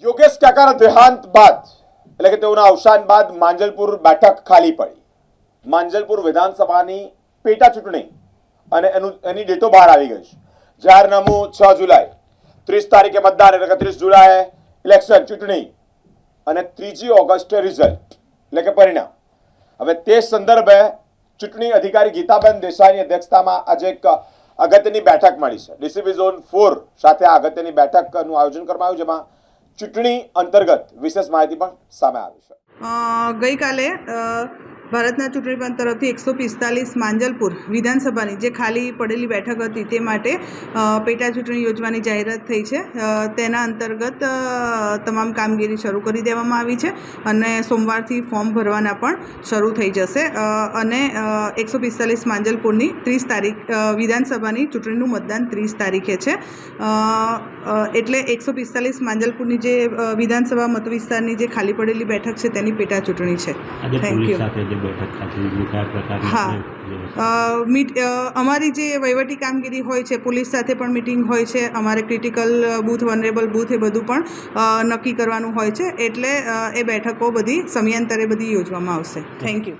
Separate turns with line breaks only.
યોગેશ કાકાના દેહાંત બાદ એટલે કે તેઓના અવસાન બાદ માંજલપુર બેઠક ખાલી પડી. માંજલપુર વિધાનસભાની પેટા ચૂંટણી અને એની ડેટો બહાર આવી ગઈ છે. જાહેરનામું 6 જુલાઈ, 30 તારીખે મતદાન એટલે કે 30 જુલાઈએ ઇલેક્શન ચૂંટણી અને 3 ઓગસ્ટે રિઝલ્ટ એટલે કે પરિણામ. હવે તે સંદર્ભે ચૂંટણી અધિકારી ગીતાબેન દેસાઈની અધ્યક્ષતામાં આજે એક અગત્યની બેઠક મળી છે. ડીસીબી ઝોન 4 સાથે આ અગત્યની બેઠકનું આયોજન કરવામાં આવ્યું, જેમાં ચૂંટણી અંતર્ગત વિશેષ માહિતી પણ સામે આવી છે.
ગઈકાલે ભારતના ચૂંટણી પંચ તરફથી 145 માંજલપુર વિધાનસભાની જે ખાલી પડેલી બેઠક હતી તે માટે પેટા ચૂંટણી યોજવાની જાહેરાત થઈ છે. તેના અંતર્ગત તમામ કામગીરી શરૂ કરી દેવામાં આવી છે અને સોમવારથી ફોર્મ ભરવાના પણ શરૂ થઈ જશે અને 145 માંજલપુરની 30 તારીખ વિધાનસભાની ચૂંટણીનું મતદાન 30 તારીખે છે. એટલે 145 માંજલપુરની જે વિધાનસભા મતવિસ્તારની જે ખાલી પડેલી બેઠક છે તેની પેટા ચૂંટણી છે. Thank you. અમારી જે વહીવટી કામગીરી હોય છે, પોલીસ સાથે પણ મિટિંગ હોય છે, અમારે ક્રિટિકલ બૂથ, વનરેબલ બૂથ એ બધું પણ નક્કી કરવાનું હોય છે. એટલે એ બેઠકો બધી સમયાંતરે બધી યોજવામાં આવશે. Thank you.